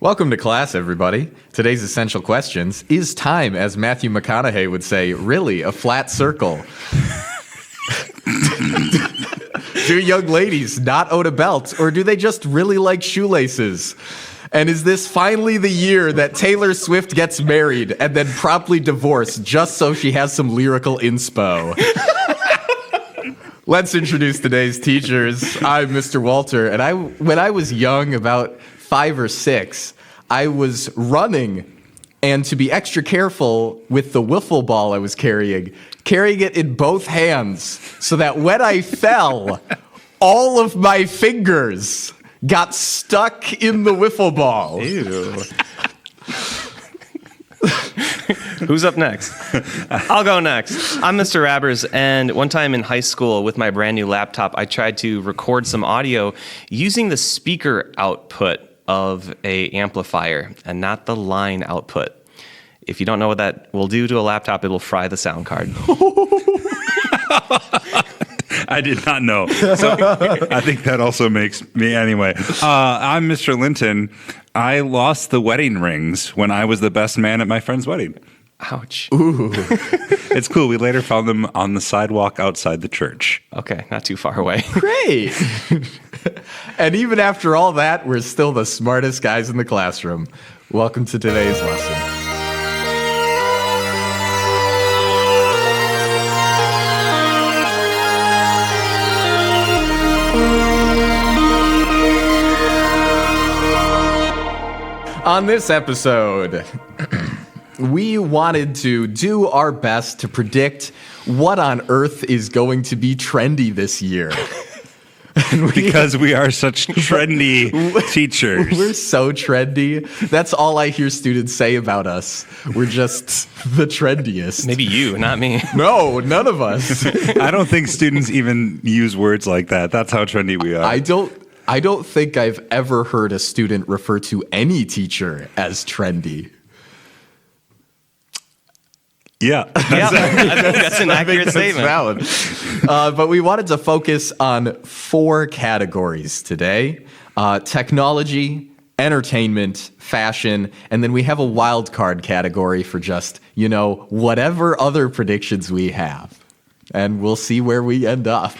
Welcome to class, everybody. Today's essential questions. Is time, as Matthew McConaughey would say, really a flat circle? Do young ladies not own a belt, or do they just really like shoelaces? And is this finally the year that Taylor Swift gets married and then promptly divorced just so she has some lyrical inspo? Let's introduce today's teachers. I'm Mr. Walter, and when I was young, about 5 or 6, I was running, and to be extra careful with the wiffle ball I was carrying it in both hands so that when I fell, all of my fingers got stuck in the wiffle ball. Ew. Who's up next? I'll go next. I'm Mr. Rabbers, and one time in high school with my brand new laptop, I tried to record some audio using the speaker output of a amplifier and not the line output. If you don't know what that will do to a laptop, it will fry the sound card. I did not know. So I think that also makes me anyway. I'm Mr. Linton. I lost the wedding rings when I was the best man at my friend's wedding. Ouch. Ooh. It's cool. We later found them on the sidewalk outside the church. Okay, not too far away. Great. And even after all that, we're still the smartest guys in the classroom. Welcome to today's lesson. On this episode, we wanted to do our best to predict what on earth is going to be trendy this year. Because we are such trendy teachers. We're so trendy. That's all I hear students say about us. We're just the trendiest. Maybe you, not me. No, none of us. I don't think students even use words like that. That's how trendy we are. I don't think I've ever heard a student refer to any teacher as trendy. Yeah. I think that's an accurate statement. Valid. But we wanted to focus on 4 categories today. Technology, entertainment, fashion, and then we have a wild card category for just, whatever other predictions we have. And we'll see where we end up.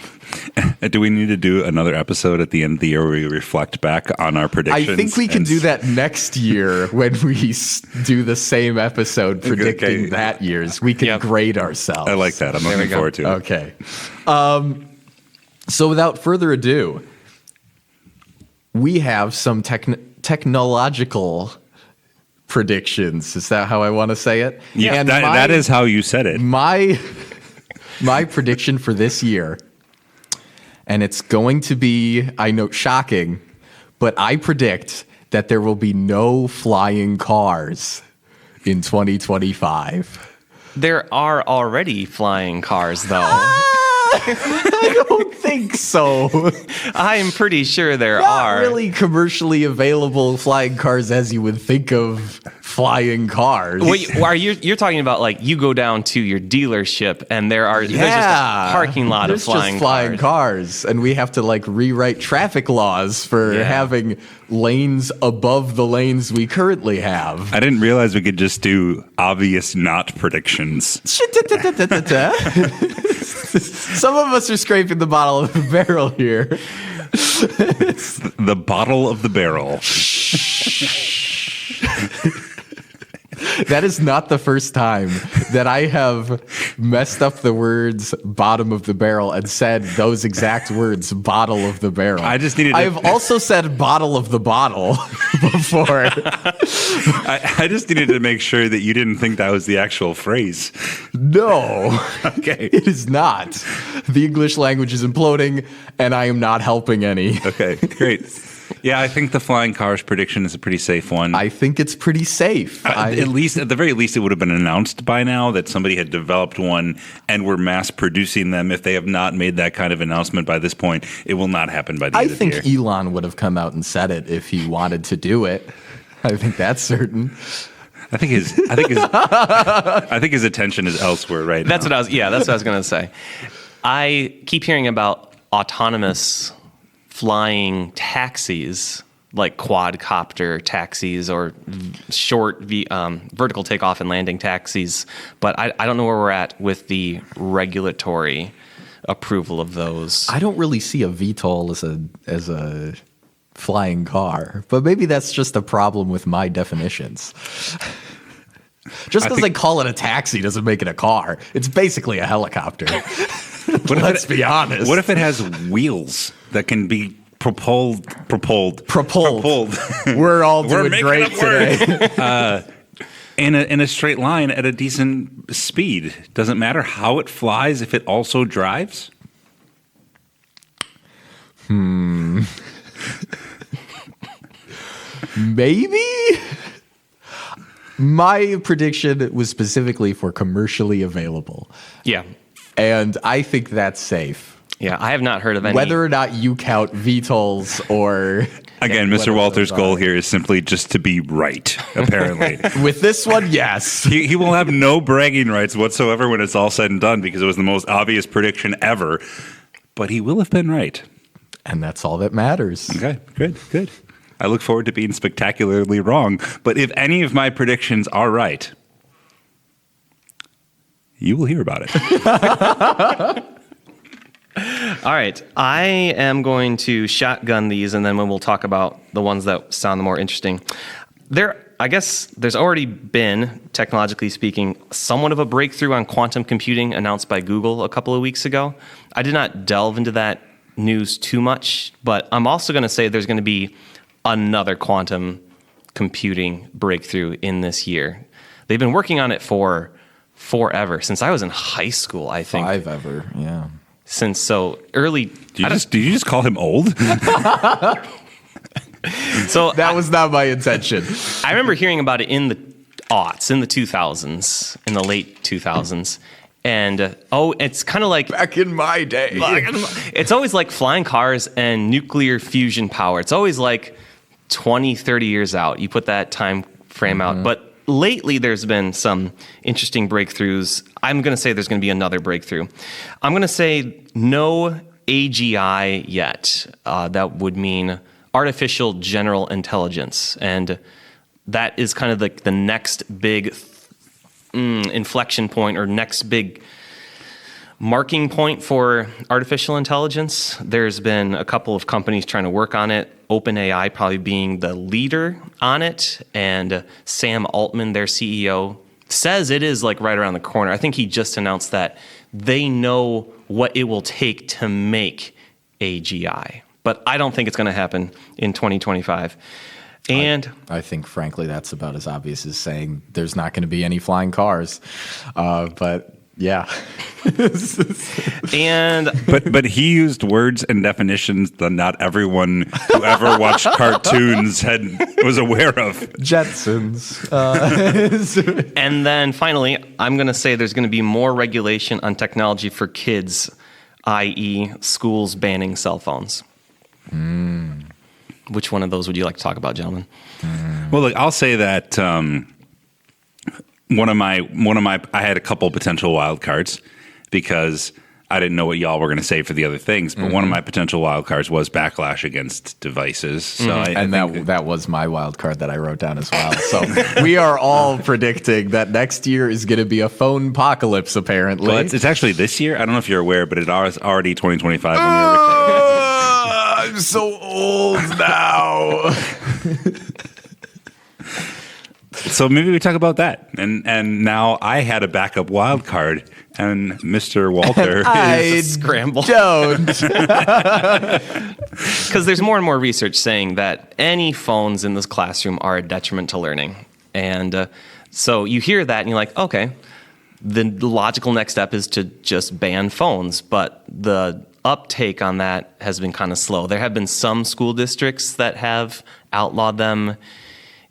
Do we need to do another episode at the end of the year where we reflect back on our predictions? I think we can do that next year when we do the same episode predicting that year's. We can grade ourselves. I like that. I'm looking forward to it. Okay. So without further ado, we have some technological predictions. Is that how I want to say it? Yeah, and that is how you said it. My prediction for this year, and it's going to be, I know, shocking, but I predict that there will be no flying cars in 2025. There are already flying cars, though. I don't think so. I'm pretty sure there Not are. really commercially available flying cars as you would think of flying cars. Wait, you're talking about like you go down to your dealership and there's just a parking lot of flying cars, and we have to like rewrite traffic laws for having lanes above the lanes we currently have. I didn't realize we could just do obvious not predictions. Some of us are scraping the bottom of the barrel here. The bottom of the barrel. That is not the first time that I have messed up the words bottom of the barrel and said those exact words, bottle of the barrel. I've also said bottle of the bottle before. I just needed to make sure that you didn't think that was the actual phrase. No. Okay. It is not. The English language is imploding, and I am not helping any. Okay, great. Yeah, I think the flying cars prediction is a pretty safe one. I think it's pretty safe. At the very least, it would have been announced by now that somebody had developed one and were mass producing them. If they have not made that kind of announcement by this point, it will not happen by the end of the year. I think Elon would have come out and said it if he wanted to do it. I think that's certain. I think his attention is elsewhere right now. That's what I was going to say. I keep hearing about autonomous flying taxis like quadcopter taxis or short vertical takeoff and landing taxis. But I don't know where we're at with the regulatory approval of those. I don't really see a VTOL as a flying car, but maybe that's just a problem with my definitions. Just because they call it a taxi doesn't make it a car. It's basically a helicopter. Let's be honest. What if it has wheels that can be propelled? We're all doing making great up words. today. In a straight line at a decent speed. Doesn't matter how it flies if it also drives? Maybe? My prediction was specifically for commercially available. Yeah. And I think that's safe. Yeah, I have not heard of any. Whether or not you count VTOLs or... Again, Mr. Walter's goal here is simply just to be right, apparently. With this one, yes. He will have no bragging rights whatsoever when it's all said and done because it was the most obvious prediction ever. But he will have been right. And that's all that matters. Okay, good. I look forward to being spectacularly wrong. But if any of my predictions are right, you will hear about it. All right. I am going to shotgun these, and then we'll talk about the ones that sound the more interesting. I guess there's already been, technologically speaking, somewhat of a breakthrough on quantum computing announced by Google a couple of weeks ago. I did not delve into that news too much, but I'm also going to say there's going to be another quantum computing breakthrough in this year. They've been working on it for forever, since I was in high school, I think. Yeah. Since so early. Did you just call him old? So That was not my intention. I remember hearing about it in the aughts, in the 2000s, in the late 2000s. And it's kind of like Back in my day. it's always like flying cars and nuclear fusion power. It's always like 20, 30 years out. You put that time frame out. But lately, there's been some interesting breakthroughs. I'm going to say there's going to be another breakthrough. I'm going to say no AGI yet. That would mean artificial general intelligence. And that is kind of the next big inflection point or next big marking point for artificial intelligence. There's been a couple of companies trying to work on it, OpenAI probably being the leader on it, and Sam Altman, their CEO, says it is like right around the corner. I think he just announced that they know what it will take to make AGI, but I don't think it's going to happen in 2025. And I think, frankly, that's about as obvious as saying there's not going to be any flying cars. But yeah. But he used words and definitions that not everyone who ever watched cartoons was aware of. Jetsons. And then finally, I'm going to say there's going to be more regulation on technology for kids, i.e. schools banning cell phones. Which one of those would you like to talk about, gentlemen? Well, look, I'll say that one of my I had a couple potential wild cards because I didn't know what y'all were going to say for the other things. But one of my potential wild cards was backlash against devices. So that was my wild card that I wrote down as well. So we are all predicting that next year is going to be a phone apocalypse, apparently. Well, it's actually this year. I don't know if you're aware, but it is already 2025 when we were recording. I'm so old now. So maybe we talk about that. And now I had a backup wild card, and Mr. Walter is scramble. Don't. Because there's more and more research saying that any phones in this classroom are a detriment to learning. And so you hear that and you're like, okay, the logical next step is to just ban phones. But the uptake on that has been kind of slow. There have been some school districts that have outlawed them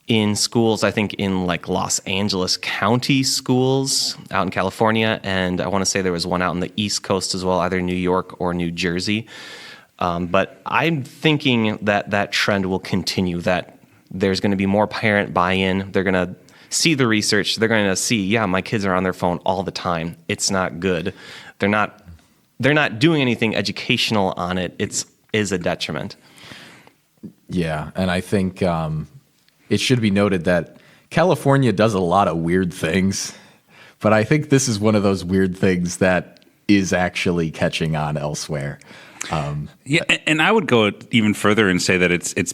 in schools, I think in like Los Angeles County schools out in California. And I want to say there was one out on the East Coast as well, either New York or New Jersey. But I'm thinking that trend will continue, that there's going to be more parent buy-in. They're going to see the research. They're going to see, yeah, my kids are on their phone all the time. It's not good. They're not doing anything educational on it. Is a detriment. Yeah, and I think it should be noted that California does a lot of weird things, but I think this is one of those weird things that is actually catching on elsewhere. Yeah, and I would go even further and say that it's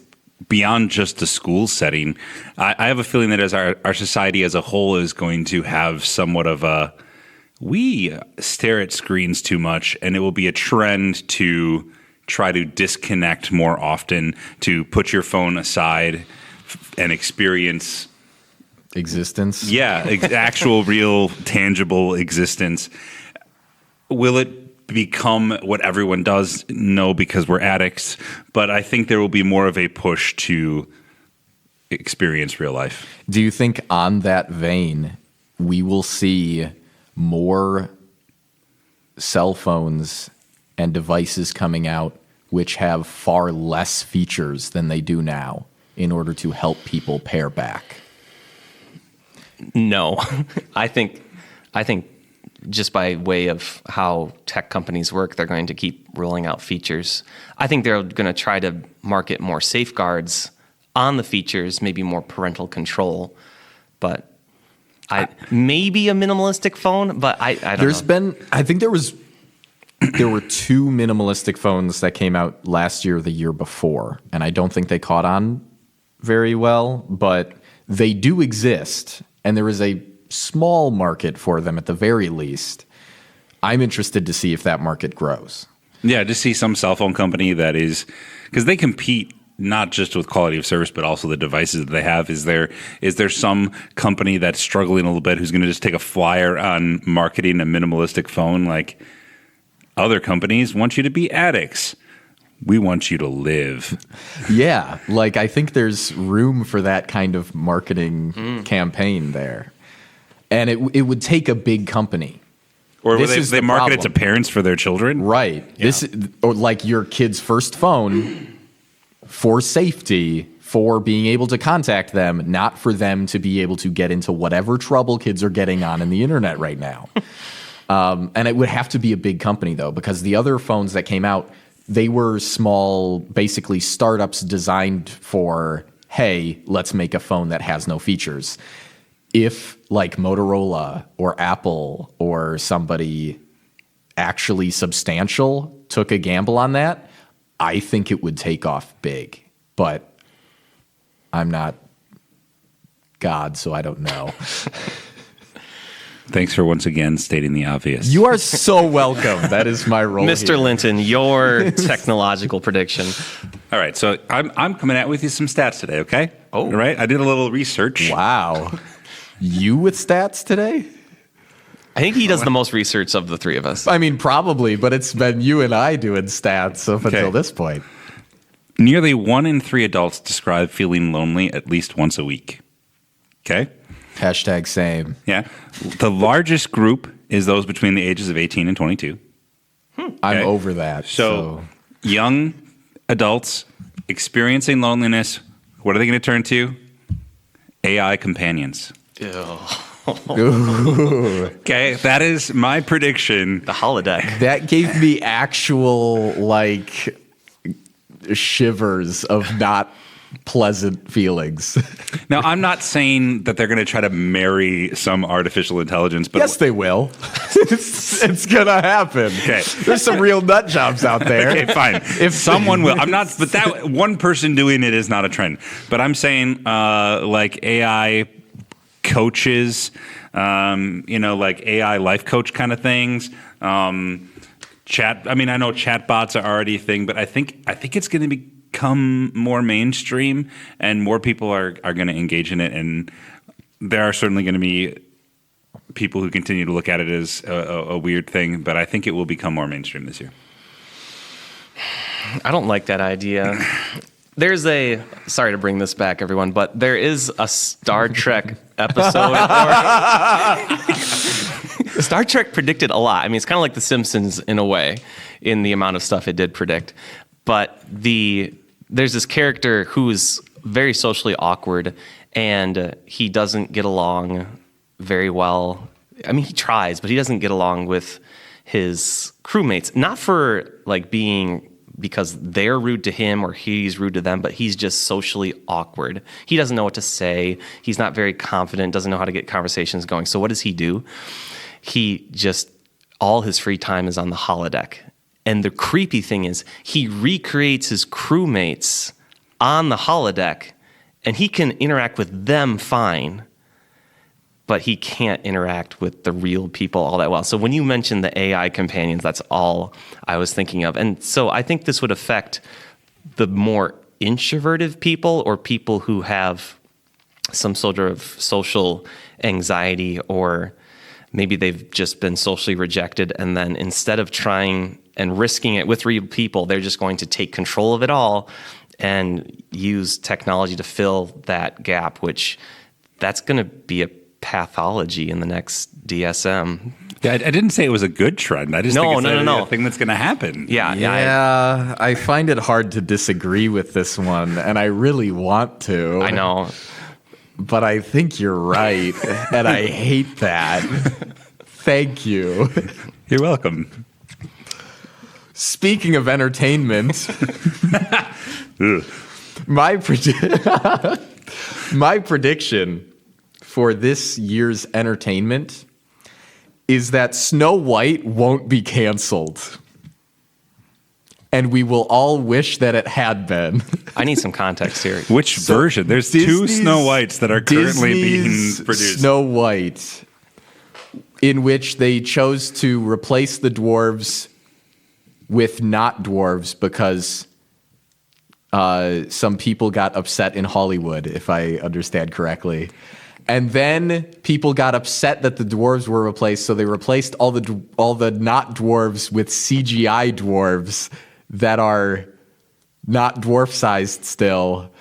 beyond just the school setting. I have a feeling that as our society as a whole is going to have somewhat of a, we stare at screens too much, and it will be a trend to try to disconnect more often, to put your phone aside and experience Existence. Yeah, actual, real, tangible existence. Will it become what everyone does? No, because we're addicts. But I think there will be more of a push to experience real life. Do you think on that vein, we will see more cell phones and devices coming out which have far less features than they do now in order to help people pare back? No, I think just by way of how tech companies work, they're going to keep rolling out features. I think they're going to try to market more safeguards on the features, maybe more parental control, but maybe a minimalistic phone, but I don't know. I think there were two minimalistic phones that came out last year, or the year before, and I don't think they caught on very well, but they do exist, and there is a small market for them at the very least. I'm interested to see if that market grows. Yeah, to see some cell phone company that is, because they compete not just with quality of service, but also the devices that they have. Is there some company that's struggling a little bit who's going to just take a flyer on marketing a minimalistic phone? Like, other companies want you to be addicts. We want you to live. Yeah, like I think there's room for that kind of marketing campaign there. And it would take a big company. Or they market it to parents for their children? Right. Yeah. Or like your kid's first phone for safety, for being able to contact them, not for them to be able to get into whatever trouble kids are getting on in the internet right now. And it would have to be a big company, though, because the other phones that came out, they were small, basically startups designed for, hey, let's make a phone that has no features. If like Motorola or Apple or somebody actually substantial took a gamble on that, I think it would take off big. But I'm not God, so I don't know. Thanks for once again stating the obvious. You are so welcome. That is my role Mr. here. Linton, your technological prediction. All right, so I'm coming at with you some stats today, okay? Oh. All right, I did a little research. Wow. You with stats today? I think he does the most research of the three of us. I mean, probably, but it's been you and I doing stats up until this point. Nearly 1 in 3 adults describe feeling lonely at least once a week. Okay? Hashtag same. Yeah. The largest group is those between the ages of 18 and 22. I'm over that. So young adults experiencing loneliness, what are they going to turn to? AI companions. Okay, that is my prediction. The holodeck. That gave me actual, like, shivers of not pleasant feelings. Now, I'm not saying that they're going to try to marry some artificial intelligence, but Yes, they will. It's gonna happen. Okay. There's some real nut jobs out there. Okay, fine. If someone will, I'm not, but that one person doing it is not a trend. But I'm saying, like AI coaches, like AI life coach kind of things. Chat. I mean, I know chatbots are already a thing, but I think it's going to become more mainstream, and more people are going to engage in it. And there are certainly going to be people who continue to look at it as a weird thing, but I think it will become more mainstream this year. I don't like that idea. Sorry to bring this back, everyone, but there is a Star Trek episode. Star Trek predicted a lot. I mean, it's kind of like The Simpsons in a way, in the amount of stuff it did predict. But there's this character who's very socially awkward, and he doesn't get along very well. I mean, he tries, but he doesn't get along with his crewmates. Not for like being because they're rude to him or he's rude to them, but he's just socially awkward. He doesn't know what to say. He's not very confident, doesn't know how to get conversations going. So what does he do? He just, all his free time is on the holodeck. And the creepy thing is he recreates his crewmates on the holodeck, and he can interact with them fine, but he can't interact with the real people all that well. So when you mentioned the AI companions, that's all I was thinking of. And so I think this would affect the more introverted people or people who have some sort of social anxiety, or maybe they've just been socially rejected, and then instead of trying and risking it with real people, they're just going to take control of it all and use technology to fill that gap, which that's going to be a pathology in the next DSM. Yeah, I didn't say it was a good trend. I just think it's no. a thing that's going to happen. Yeah, I find it hard to disagree with this one, and I really want to. I know. But I think you're right, and I hate that. Thank you. You're welcome. Speaking of entertainment, my prediction for this year's entertainment is that Snow White won't be canceled. And we will all wish that it had been. I need some context here. Which version? There's two Snow Whites that are currently being produced. Snow White, in which they chose to replace the dwarves with not dwarves because some people got upset in Hollywood, if I understand correctly. And then people got upset that the dwarves were replaced, so they replaced all the not dwarves with CGI dwarves that are not dwarf-sized still.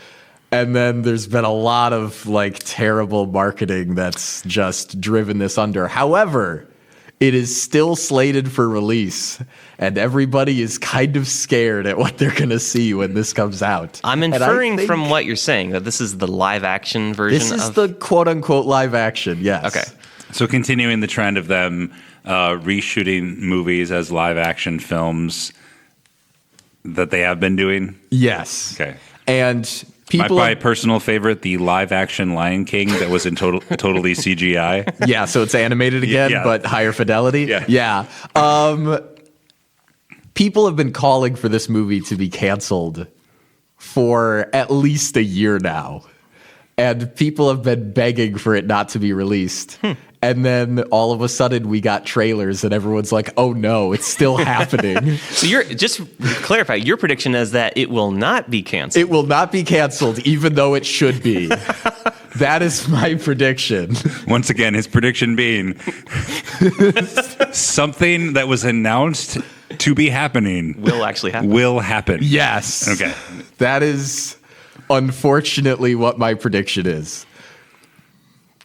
And then there's been a lot of terrible marketing that's just driven this under. However, it is still slated for release, and everybody is kind of scared at what they're going to see when this comes out. I'm inferring from what you're saying that this is the live-action version of... This is the quote-unquote live-action, yes. Okay. So continuing the trend of them reshooting movies as live-action films that they have been doing? Yes. Okay. And people... My personal favorite, the live-action Lion King that was in totally CGI. Yeah, so it's animated again, but higher fidelity. Yeah. People have been calling for this movie to be canceled for at least a year now. And people have been begging for it not to be released. And then all of a sudden we got trailers and everyone's like, oh no, it's still happening. So just clarify, your prediction is that it will not be canceled. It will not be canceled, even though it should be. That is my prediction. Once again, his prediction being something that was announced to be happening will actually happen. Will happen. Yes. Okay. That is unfortunately what my prediction is.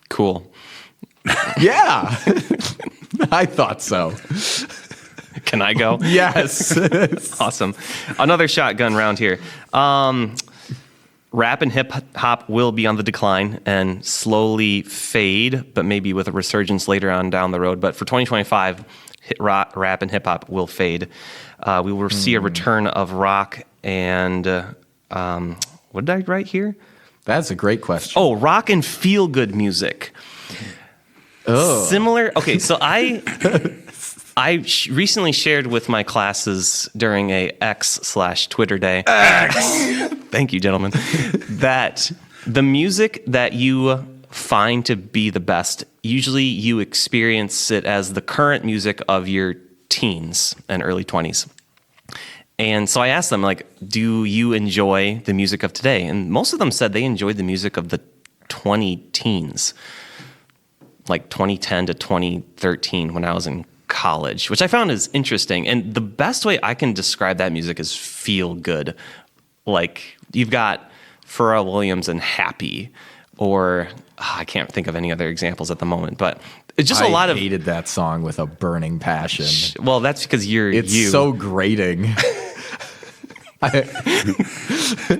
Cool. Yeah. I thought so. Can I go? Yes. Awesome. Another shotgun round here. Rap and hip hop will be on the decline and slowly fade, but maybe with a resurgence later on down the road. But for 2025, rap and hip hop will fade. We will see a return of rock and what did I write here? That's a great question. Oh, rock and feel good music. Oh. Similar. Okay, so I recently shared with my classes during a X/Twitter day. X. Thank you, gentlemen. That the music that you find to be the best, usually you experience it as the current music of your teens and early 20s. And so I asked them, do you enjoy the music of today? And most of them said they enjoyed the music of the 20 teens. 2010 to 2013 when I was in college, which I found is interesting. And the best way I can describe that music is feel good. You've got Pharrell Williams and Happy, or I can't think of any other examples at the moment, but it's just a lot of... I hated that song with a burning passion. Well, that's because It's so grating.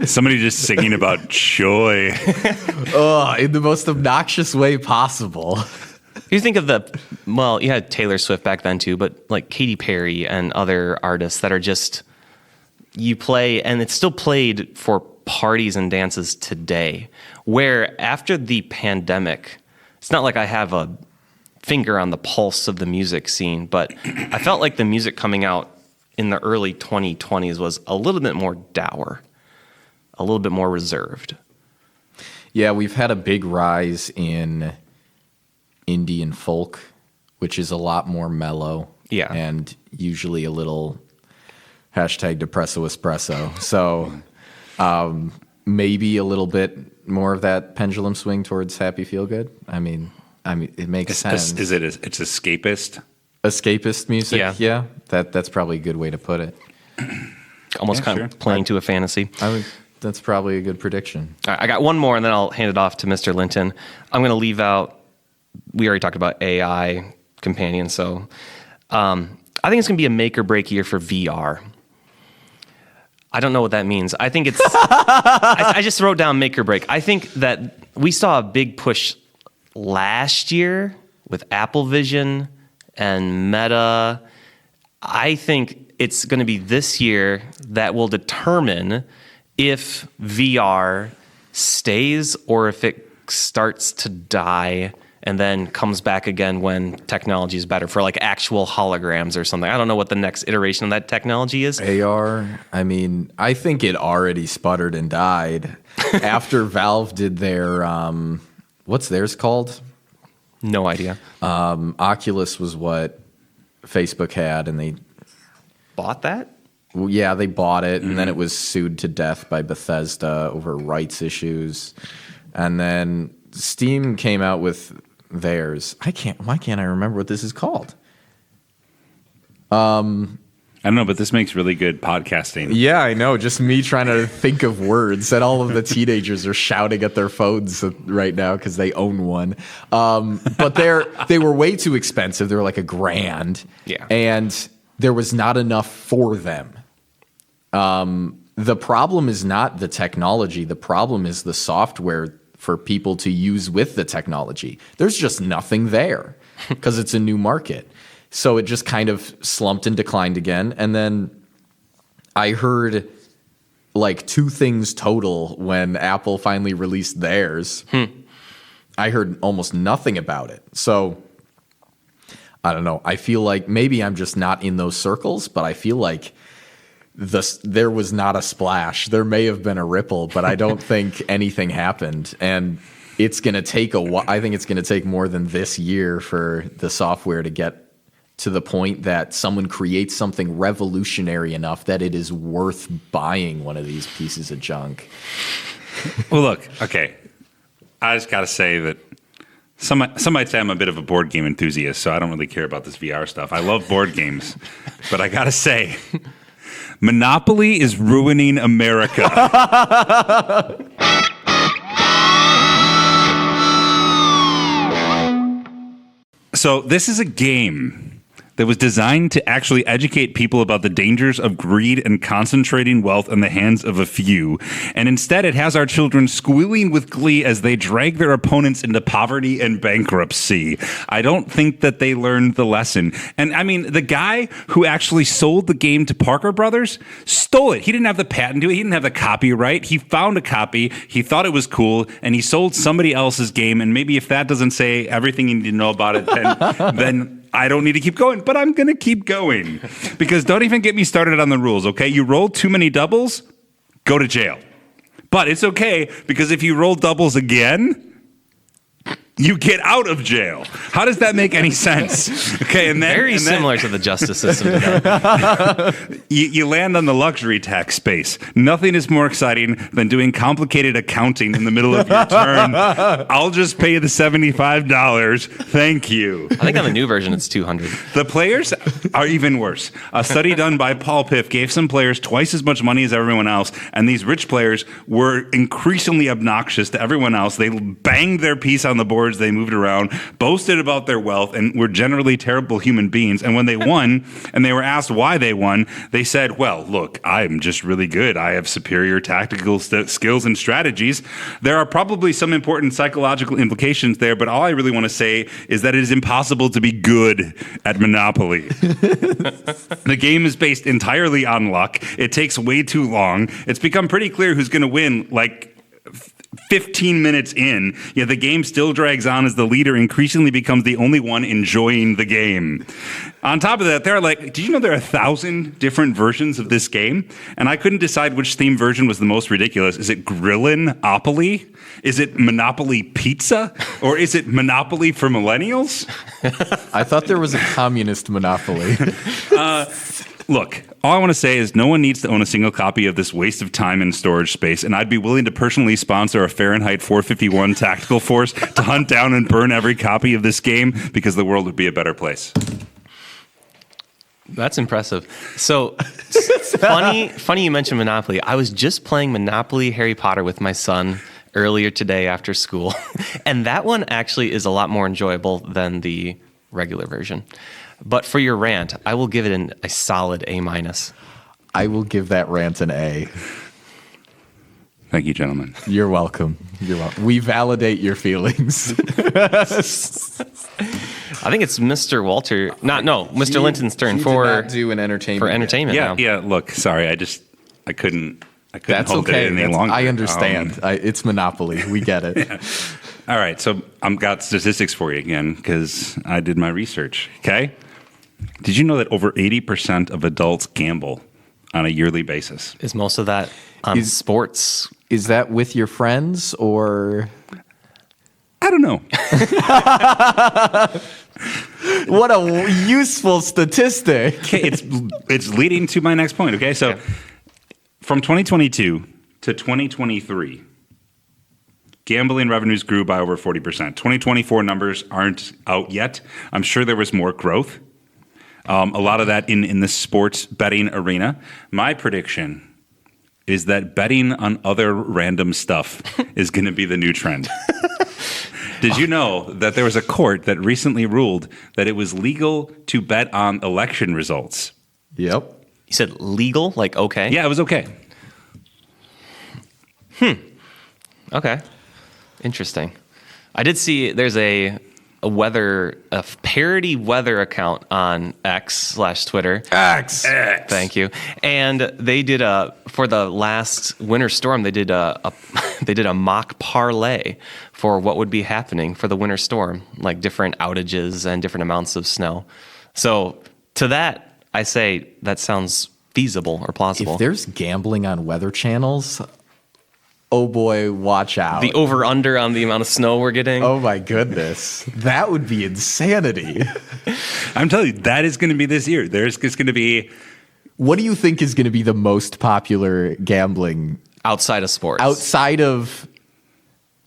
Somebody just singing about joy. In the most obnoxious way possible. You think of you had Taylor Swift back then too, but Katy Perry and other artists that are just you play, and it's still played for parties and dances today, where after the pandemic, it's not like I have a finger on the pulse of the music scene, but I felt like the music coming out in the early 2020s was a little bit more dour, a little bit more reserved. Yeah, we've had a big rise in indie and folk, which is a lot more mellow. Yeah. And usually a little hashtag depresso espresso. So maybe a little bit more of that pendulum swing towards happy feel good. I mean, it makes sense. It's escapist? Escapist music? Yeah. That's probably a good way to put it. Almost kind of playing to a fantasy. That's probably a good prediction. All right, I got one more, and then I'll hand it off to Mr. Linton. I'm going to leave out, we already talked about AI companion, so I think it's going to be a make or break year for VR. I don't know what that means. I think it's, I just wrote down make or break. I think that we saw a big push last year with Apple Vision and Meta. I think it's going to be this year that will determine if VR stays or if it starts to die and then comes back again when technology is better for like actual holograms or something. I don't know what the next iteration of that technology is. AR, I mean, I think it already sputtered and died after Valve did their, what's theirs called? No idea. Oculus was what Facebook had, and they Bought that? Well, yeah, they bought it, and then it was sued to death by Bethesda over rights issues. And then Steam came out with theirs. Why can't I remember what this is called? I don't know, but this makes really good podcasting. Yeah, I know. Just me trying to think of words. And all of the teenagers are shouting at their phones right now because they own one. But they were way too expensive. They were like $1,000. Yeah. And there was not enough for them. The problem is not the technology. The problem is the software for people to use with the technology. There's just nothing there because it's a new market. So it just kind of slumped and declined again. And then I heard like 2 things total when Apple finally released theirs. I heard almost nothing about it. So I don't know. I feel like maybe I'm just not in those circles, but I feel like there was not a splash. There may have been a ripple, but I don't think anything happened. And it's going to take a while. I think it's going to take more than this year for the software to get to the point that someone creates something revolutionary enough that it is worth buying one of these pieces of junk. Well, look, okay. I just got to say that some might say I'm a bit of a board game enthusiast, so I don't really care about this VR stuff. I love board games, but I got to say, Monopoly is ruining America. So this is a game that was designed to actually educate people about the dangers of greed and concentrating wealth in the hands of a few. And instead, it has our children squealing with glee as they drag their opponents into poverty and bankruptcy. I don't think that they learned the lesson. And I mean, the guy who actually sold the game to Parker Brothers stole it. He didn't have the patent to it. He didn't have the copyright. He found a copy. He thought it was cool, and he sold somebody else's game. And maybe if that doesn't say everything you need to know about it, then I don't need to keep going, but I'm going to keep going because don't even get me started on the rules, okay? You roll too many doubles, go to jail. But it's okay because if you roll doubles again, you get out of jail. How does that make any sense? Okay, and then Very similar to the justice system today. you land on the luxury tax space. Nothing is more exciting than doing complicated accounting in the middle of your turn. I'll just pay the $75. Thank you. I think on the new version it's $200. The players are even worse. A study done by Paul Piff gave some players twice as much money as everyone else, and these rich players were increasingly obnoxious to everyone else. They banged their piece on the board boards, they moved around, boasted about their wealth, and were generally terrible human beings. And when they won, and they were asked why they won, they said, well, look, I'm just really good. I have superior tactical skills and strategies. There are probably some important psychological implications there, but all I really want to say is that it is impossible to be good at Monopoly. The game is based entirely on luck. It takes way too long. It's become pretty clear who's going to win, like 15 minutes in, yet the game still drags on as the leader increasingly becomes the only one enjoying the game. On top of that, did you know there are 1,000 different versions of this game? And I couldn't decide which theme version was the most ridiculous. Is it Grillin'-opoly? Is it Monopoly Pizza? Or is it Monopoly for Millennials? I thought there was a communist monopoly. Look, all I want to say is no one needs to own a single copy of this waste of time and storage space, and I'd be willing to personally sponsor a Fahrenheit 451 tactical force to hunt down and burn every copy of this game because the world would be a better place. That's impressive. So funny you mentioned Monopoly. I was just playing Monopoly Harry Potter with my son earlier today after school, and that one actually is a lot more enjoyable than the regular version. But for your rant, I will give it a solid A-. I will give that rant an A. Thank you, gentlemen. You're welcome. You're welcome. We validate your feelings. I think it's Mr. Walter. Mr. Linton's turn for do an entertainment. For entertainment. Yeah, now. yeah. Look, sorry, I couldn't That's hold okay. it any longer. I understand. It's Monopoly. We get it. Yeah. All right, so I've got statistics for you again because I did my research. Okay. Did you know that over 80% of adults gamble on a yearly basis? Is most of that on sports? Is that with your friends or? I don't know. What a useful statistic. Okay, it's leading to my next point. Okay, so from 2022 to 2023, gambling revenues grew by over 40%. 2024 numbers aren't out yet. I'm sure there was more growth. A lot of that in the sports betting arena. My prediction is that betting on other random stuff is going to be the new trend. Did you know that there was a court that recently ruled that it was legal to bet on election results? Yep. You said legal, like okay? Yeah, it was okay. Okay. Interesting. I did see there's a parody weather account on X/Twitter. X. Thank you. And they did for the last winter storm, they did a mock parlay for what would be happening for the winter storm, like different outages and different amounts of snow. So to that, I say that sounds feasible or plausible. If there's gambling on weather channels, oh boy, watch out. The over-under on the amount of snow we're getting. Oh my goodness. That would be insanity. I'm telling you, that is going to be this year. There's just going to be... What do you think is going to be the most popular gambling? Outside of sports. Outside of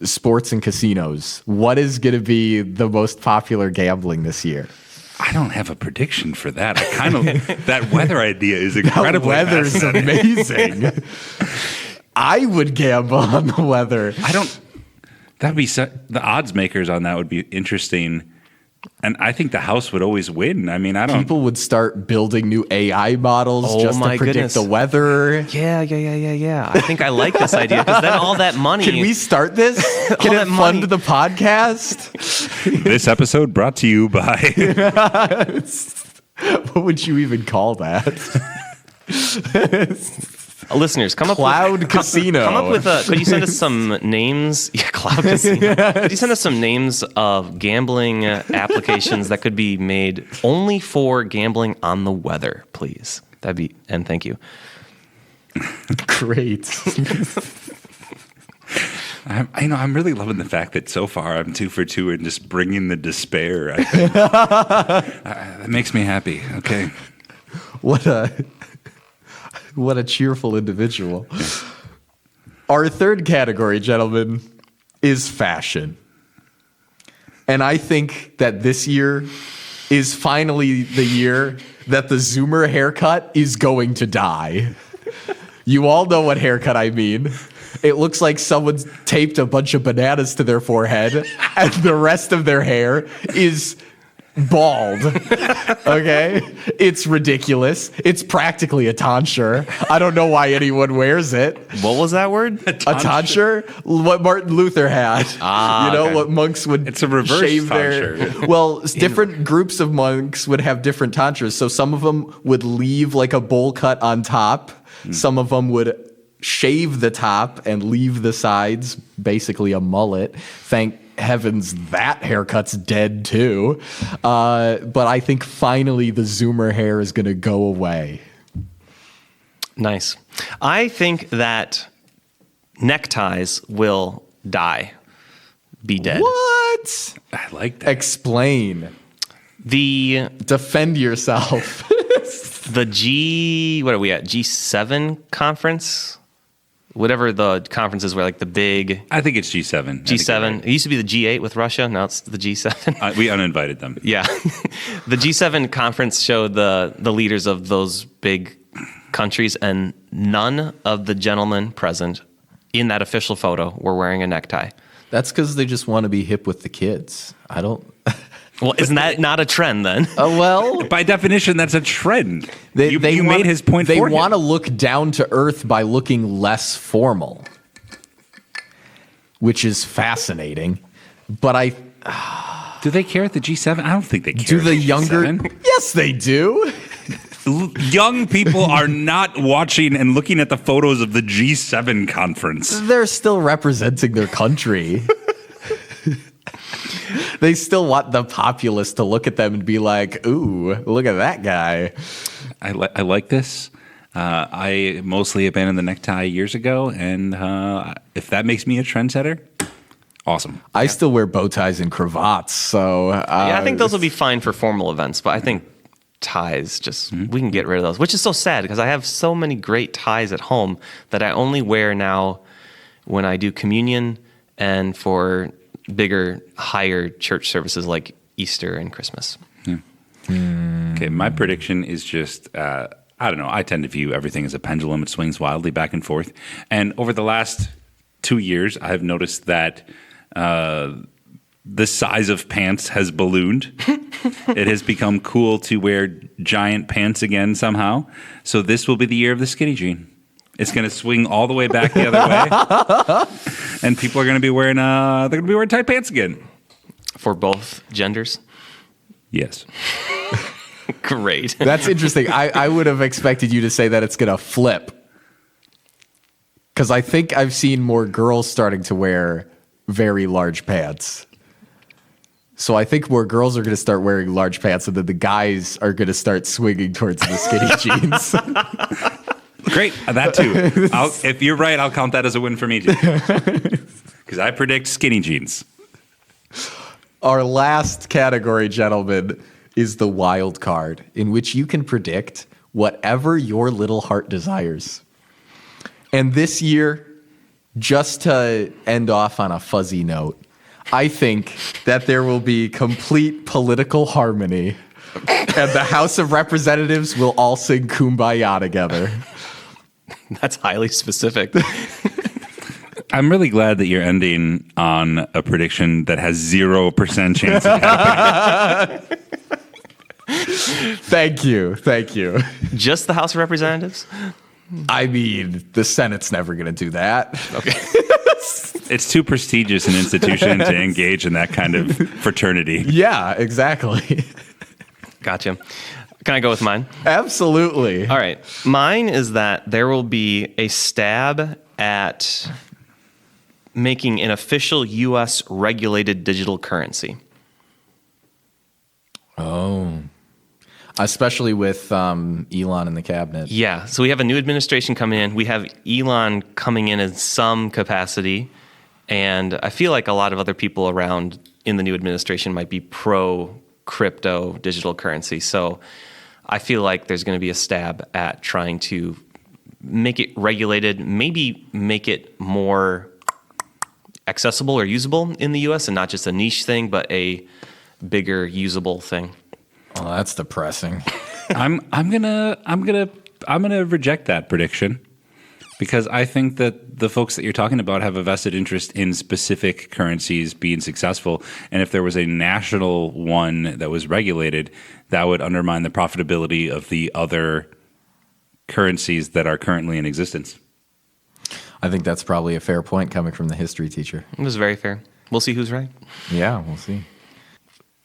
sports and casinos, what is going to be the most popular gambling this year? I don't have a prediction for that. I kind of... that weather idea is incredible. That weather's amazing. I would gamble on the weather. That'd be the odds makers on that would be interesting, and I think the house would always win. I mean, People would start building new AI models just to predict the weather. Yeah. I think I like this idea because then all that money. Can we start this? Can it fund the podcast? This episode brought to you by. What would you even call that? Listeners, come up Cloud Casino. Come up with could you send us some names? Yeah, Cloud Casino. Could you send us some names of gambling applications that could be made only for gambling on the weather, please? And thank you. Great. I'm really loving the fact that so far I'm 2 for 2 and just bringing the despair. I think. That makes me happy. Okay. What a cheerful individual. Our third category, gentlemen, is fashion. And I think that this year is finally the year that the Zoomer haircut is going to die. You all know what haircut I mean. It looks like someone's taped a bunch of bananas to their forehead, and the rest of their hair is bald. Okay? It's ridiculous. It's practically a tonsure. I don't know why anyone wears it. What was that word? A tonsure? What Martin Luther had. Okay. What monks would It's a reverse shave tonsure. Well, different groups of monks would have different tonsures. So some of them would leave like a bowl cut on top. Some of them would shave the top and leave the sides, basically a mullet. Thank heavens that haircut's dead too. But I think finally the Zoomer hair is going to go away. Nice. I think that neckties will die, be dead. What? I like that. Defend Defend yourself. what are we at? G7 conference? Whatever the conference is where like the big I think it's G7. G7. It used to be the G8 with Russia. Now it's the G7. We uninvited them. Yeah. The G7 conference showed the leaders of those big countries, and none of the gentlemen present in that official photo were wearing a necktie. That's because they just want to be hip with the kids. I don't. Well, isn't that not a trend then? Well, By definition, that's a trend. they you want- made his point They for him. want to look down to earth by looking less formal, which is fascinating. But Do they care at the G7? I don't think they care. do at the younger. G7. Yes, they do. Young people are not watching and looking at the photos of the G7 conference. They're still representing their country. They still want the populace to look at them and be like, "Ooh, look at that guy." I like this. I mostly abandoned the necktie years ago, and if that makes me a trendsetter, awesome. I still wear bow ties and cravats, so Yeah, I think those will be fine for formal events, but I think ties, we can get rid of those, which is so sad because I have so many great ties at home that I only wear now when I do communion and for bigger, higher church services like Easter and Christmas. Okay, my prediction is just, I don't know, I tend to view everything as a pendulum. It swings wildly back and forth. And over the last 2 years, I've noticed that the size of pants has ballooned. It has become cool to wear giant pants again somehow. So this will be the year of the skinny jean. It's going to swing all the way back the other way. And people are going to be wearing tight pants again. For both genders? Yes. Great. that's interesting. I would have expected you to say that it's going to flip. Because I think I've seen more girls starting to wear very large pants. So I think more girls are going to start wearing large pants, and then the guys are going to start swinging towards the skinny jeans. Great. That too. If you're right, I'll count that as a win for me too. Because I predict skinny jeans. Our last category, gentlemen, is the wild card, in which you can predict whatever your little heart desires. And this year, just to end off on a fuzzy note, I think that there will be complete political harmony, and the House of Representatives will all sing Kumbaya together. That's highly specific. I'm really glad that you're ending on a prediction that has 0% chance of happening. Thank you. Thank you. Just the House of Representatives? I mean, the Senate's never going to do that. Okay. It's too prestigious an institution to engage in that kind of fraternity. Yeah, exactly. Gotcha. Can I go with mine? Absolutely. All right. Mine is that there will be a stab at making an official U.S. regulated digital currency. Oh. Especially with Elon in the cabinet. Yeah. So we have a new administration coming in. We have Elon coming in some capacity. And I feel like a lot of other people around in the new administration might be pro crypto digital currency. So I feel like there's going to be a stab at trying to make it regulated, maybe make it more accessible or usable in the US and not just a niche thing, but a bigger usable thing. Oh, that's depressing. I'm gonna reject that prediction. Because I think that the folks that you're talking about have a vested interest in specific currencies being successful. And if there was a national one that was regulated, that would undermine the profitability of the other currencies that are currently in existence. I think that's probably a fair point coming from the history teacher. It was very fair. We'll see who's right. Yeah, we'll see.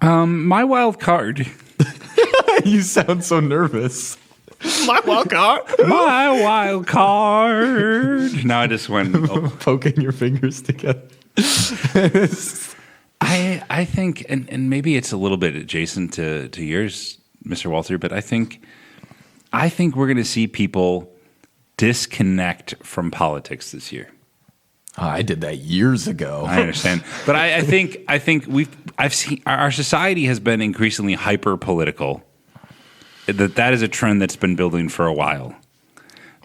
My wild card. You sound so nervous. My wild card. My wild card. Now I just went. Poking your fingers together. I think, and maybe it's a little bit adjacent to yours, Mr. Walter, but I think we're going to see people disconnect from politics this year. I did that years ago. I understand, but I think I've seen our society has been increasingly hyper political. That is a trend that's been building for a while.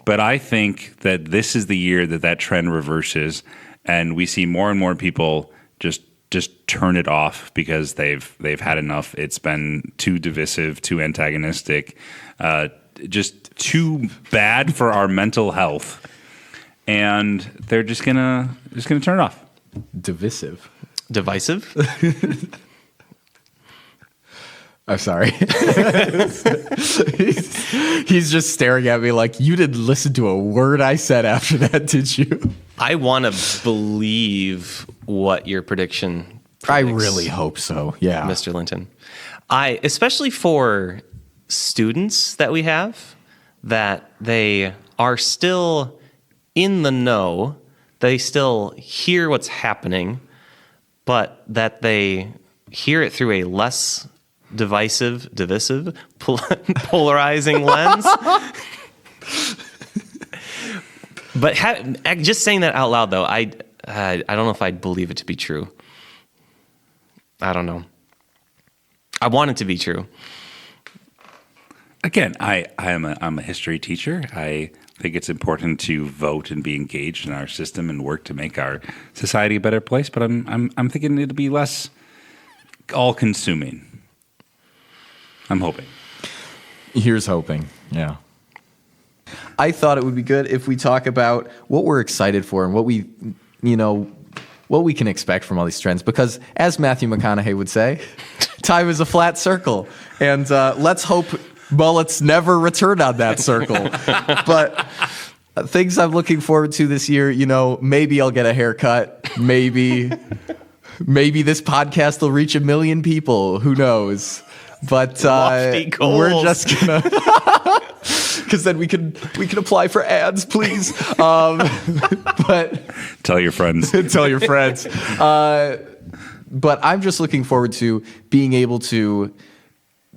But I think that this is the year that trend reverses, and we see more and more people just turn it off because they've had enough. It's been too divisive, too antagonistic, just too bad for our mental health, and they're just gonna turn it off. Divisive. Divisive? I'm sorry. he's just staring at me like, you didn't listen to a word I said after that, did you? I want to believe what your prediction I predicts, really hope so. Yeah. Mr. Linton. Especially for students that we have, that they are still in the know, they still hear what's happening, but that they hear it through a less divisive, polarizing lens. But just saying that out loud, though, I don't know if I'd believe it to be true. I don't know. I want it to be true. Again, I'm a history teacher. I think it's important to vote and be engaged in our system and work to make our society a better place. But I'm thinking it'll be less all-consuming. I'm hoping. Here's hoping. Yeah. I thought it would be good if we talk about what we're excited for and what we can expect from all these trends. Because as Matthew McConaughey would say, time is a flat circle. And let's hope mullets never return on that circle. But things I'm looking forward to this year, maybe I'll get a haircut. Maybe this podcast will reach 1 million people. Who knows? But we're just gonna, because then we can apply for ads, please. But tell your friends. Tell your friends. But I'm just looking forward to being able to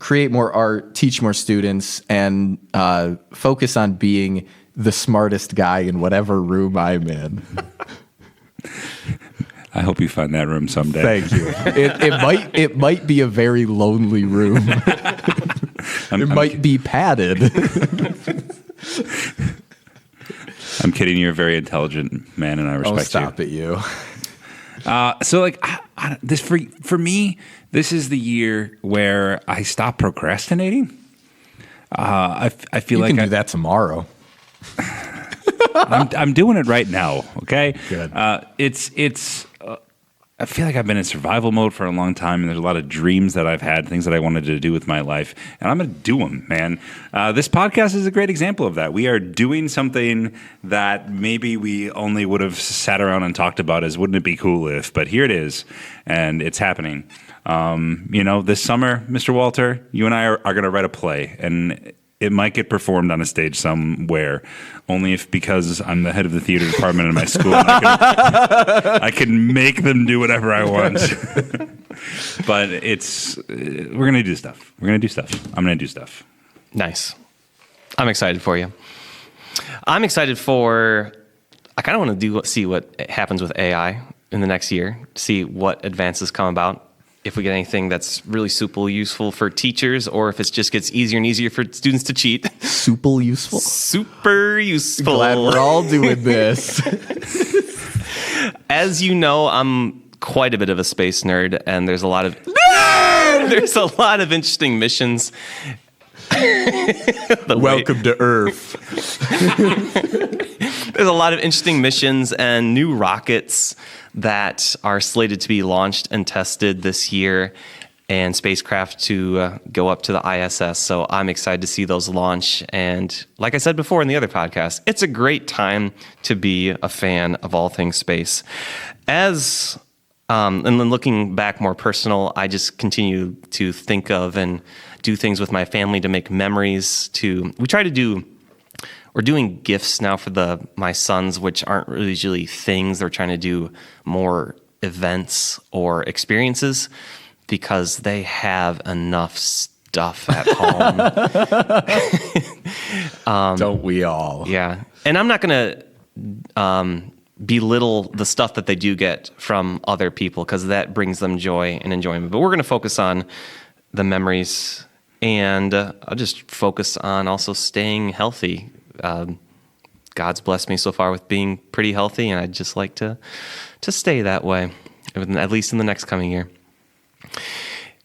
create more art, teach more students, and focus on being the smartest guy in whatever room I'm in. I hope you find that room someday. Thank you. It might be a very lonely room. It might be padded. I'm kidding. You're a very intelligent man, and I respect you. Stop it, you. So, this for me, this is the year where I stop procrastinating. I feel like I can do that tomorrow. I'm doing it right now. Okay. Good. I feel like I've been in survival mode for a long time, and there's a lot of dreams that I've had, things that I wanted to do with my life, and I'm going to do them, man. This podcast is a great example of that. We are doing something that maybe we only would have sat around and talked about as, wouldn't it be cool if, but here it is, and it's happening. This summer, Mr. Walter, you and I are going to write a play, and it might get performed on a stage somewhere, only because I'm the head of the theater department in my school. And I can make them do whatever I want. But we're gonna do stuff. I'm gonna do stuff. Nice. I'm excited for you. I'm excited for. I kind of want to see what happens with AI in the next year. See what advances come about. If we get anything that's really super useful for teachers, or if it just gets easier and easier for students to cheat. Super useful? Super useful. Glad we're all doing this. As you know, I'm quite a bit of a space nerd, and there's a lot of interesting missions. Welcome to Earth. There's a lot of interesting missions and new rockets that are slated to be launched and tested this year, and spacecraft to go up to the ISS. So I'm excited to see those launch. And like I said before in the other podcast, it's a great time to be a fan of all things space. And then looking back more personal, I just continue to think of and do things with my family to make memories. We're doing gifts now for my sons, which aren't really usually things. They're trying to do more events or experiences, because they have enough stuff at home. Don't we all? Yeah. And I'm not going to belittle the stuff that they do get from other people, because that brings them joy and enjoyment. But we're going to focus on the memories, and I'll just focus on also staying healthy. God's blessed me so far with being pretty healthy, and I'd just like to stay that way, at least in the next coming year.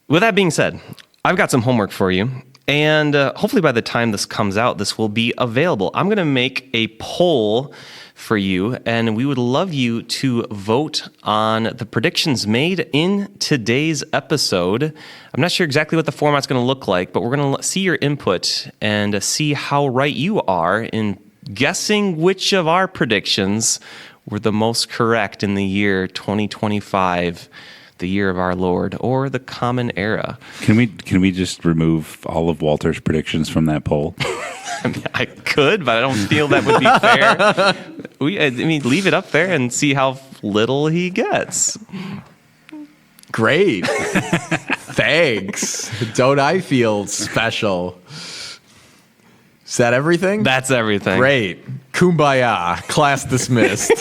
With that being said, I've got some homework for you, and hopefully by the time this comes out, this will be available. I'm going to make a poll for you, and we would love you to vote on the predictions made in today's episode. I'm not sure exactly what the format's going to look like, but we're going to see your input and see how right you are in guessing which of our predictions were the most correct in the year 2025. The year of our Lord, or the Common Era. Can we just remove all of Walter's predictions from that poll? I mean, I could, but I don't feel that would be fair. Leave it up there and see how little he gets. Great. Thanks. Don't I feel special? Is that everything? That's everything. Great. Kumbaya. Class dismissed.